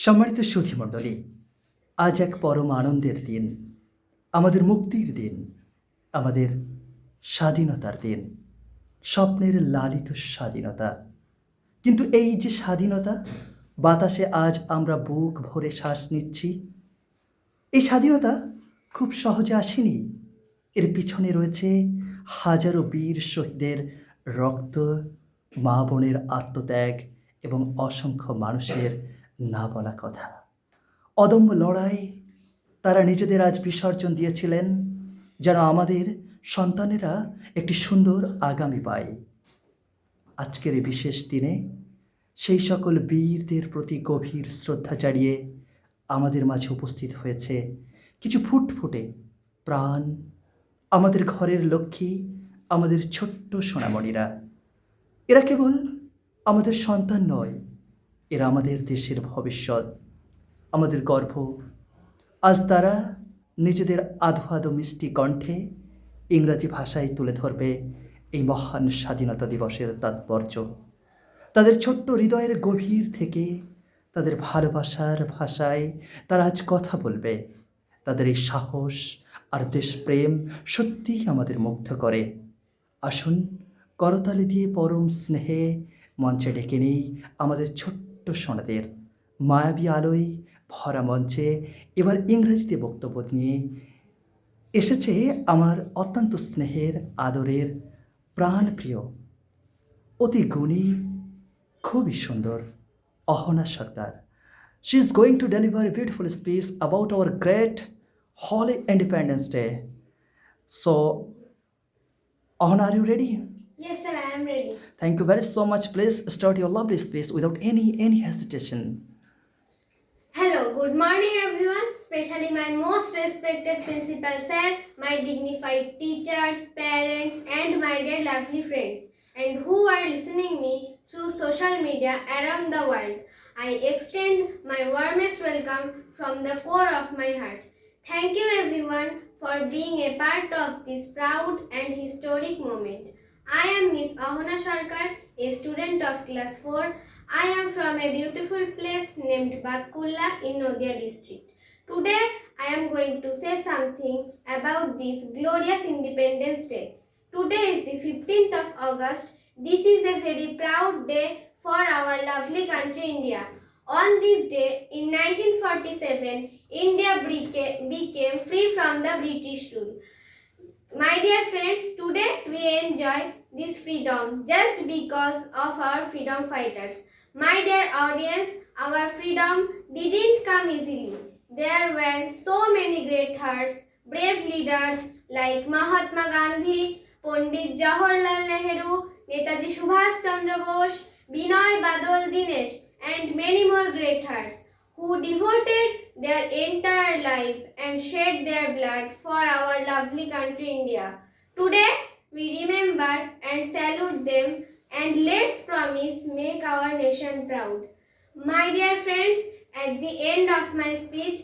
সম্মানিত সুধীমণ্ডলী, আজ এক পরম আনন্দের দিন, আমাদের মুক্তির দিন, আমাদের স্বাধীনতার দিন, স্বপ্নের লালিত স্বাধীনতা। কিন্তু এই যে স্বাধীনতা, বাতাসে আজ আমরা বুক ভরে শ্বাস নিচ্ছি, এই স্বাধীনতা খুব সহজে আসেনি। এর পিছনে রয়েছে হাজারো বীর শহীদের রক্ত, মা বোনের আত্মত্যাগ এবং অসংখ্য মানুষের না বলা কথা। অদম্য লড়াই, তারা নিজেদের আজ বিসর্জন দিয়েছিলেন যেন আমাদের সন্তানেরা একটি সুন্দর আগামী পায়। আজকের এই বিশেষ দিনে সেই সকল বীরদের প্রতি গভীর শ্রদ্ধা জানিয়ে আমাদের মাঝে উপস্থিত হয়েছে কিছু ফুটফুটে প্রাণ, আমাদের ঘরের লক্ষ্মী, আমাদের ছোট্ট সোনামণিরা। এরা কেবল আমাদের সন্তান নয়, এরা আমাদের দেশের ভবিষ্যৎ, আমাদের গর্ব। আজ তারা নিজেদের আধো আধো মিষ্টি কণ্ঠে ইংরাজি ভাষায় তুলে ধরবে এই মহান স্বাধীনতা দিবসের তাৎপর্য। তাদের ছোট্ট হৃদয়ের গভীর থেকে তাদের ভালোবাসার ভাষায় তারা আজ কথা বলবে। তাদের এই সাহস আর দেশপ্রেম সত্যিই আমাদের মুগ্ধ করে। আসুন করতালি দিয়ে পরম স্নেহে মঞ্চে ডেকে নেই আমাদের ছোট্ট সোনাদের। মায়াবী আলোয় ভরা মঞ্চে এবার ইংরেজিতে বক্তব্য নিয়ে এসেছে আমার অত্যন্ত স্নেহের, আদরের, প্রাণপ্রিয়, অতি গুণী, খুবই সুন্দর অহনা সরকার। She is going to deliver a beautiful speech about our great holy Independence Day. So, Ahana, are you ready? Yes, sir, I am ready. Thank you very so much. Please start your lovely speech without any hesitation. Hello, good morning everyone, especially my most respected principal sir, my dignified teachers, parents and my dear lovely friends and who are listening me through social media around the world. I extend my warmest welcome from the core of my heart. Thank you everyone for being a part of this proud and historic moment. I am Miss Ahona Sarkar, a student of class 4. I am from a beautiful place named Batkulla in Nadia district. Today I am going to say something about this glorious Independence Day. Today is the 15th of August. This is a very proud day for our lovely country India. On this day in 1947, India became free from the British rule. My dear friends, today we enjoy this freedom just because of our freedom fighters. My dear audience, our freedom didn't come easily. There were so many great hearts, brave leaders like Mahatma Gandhi, Pandit Jawaharlal Nehru, Netaji Subhash Chandra Bose, Binoy Badal Dinesh, and many more great hearts who devoted their entire life and shed their blood for our lovely country India. Today, we remember and salute them and let's promise make our nation proud. My dear friends, at the end of my speech,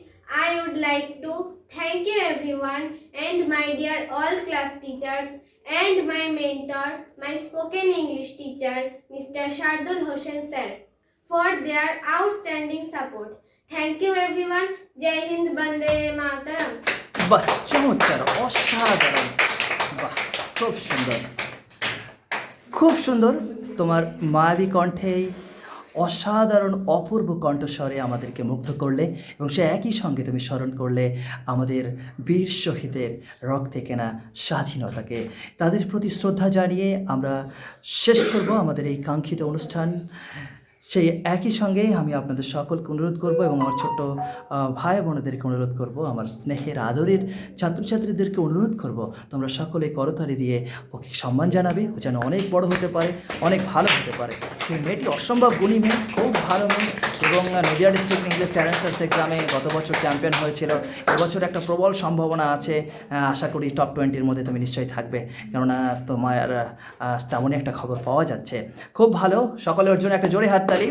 I would like to thank you everyone and my dear all class teachers and my mentor, my spoken English teacher, Mr. Shardul Hossain sir, for their outstanding support. Thank you everyone. Jai Hind, Bande Mataram. বাহ, চমৎকার, অসাধারণ, বাহ, খুব সুন্দর, খুব সুন্দর। তোমার মায়াবী কণ্ঠেই অসাধারণ অপূর্ব কণ্ঠস্বরে আমাদেরকে মুগ্ধ করলে এবং সে একই সঙ্গে তুমি স্মরণ করলে আমাদের বীর শহীদের রক্তে কেনা স্বাধীনতাকে। তাদের প্রতি শ্রদ্ধা জানিয়ে আমরা শেষ করব আমাদের এই কাঙ্ক্ষিত অনুষ্ঠান। সেই একই সঙ্গে আমি আপনাদের সকলকে অনুরোধ করব এবং আমার ছোট্ট ভাই বোনদেরকে অনুরোধ করব, আমার স্নেহের আদরের ছাত্রছাত্রীদেরকে অনুরোধ করব, তোমরা সকলে করতালি দিয়ে ওকে সম্মান জানাবে। ও যেন অনেক বড় হতে পারে, অনেক ভালো হতে পারে। সেই মেয়েটি অসম্ভব গুণী মেয়ে, খুব ভালো মেয়ে এবং নদিয়া ডিস্ট্রিক্ট ইংলিশ ট্যালেন্টার্স এক্সামে গত বছর চ্যাম্পিয়ন হয়েছিল। এবছর একটা প্রবল সম্ভাবনা আছে, আশা করি টপ 20-র মধ্যে তুমি নিশ্চয়ই থাকবে, কেননা তোমার তেমনই একটা খবর পাওয়া যাচ্ছে। খুব ভালো, সকলে ওর জন্য একটা জোরে হাততালি।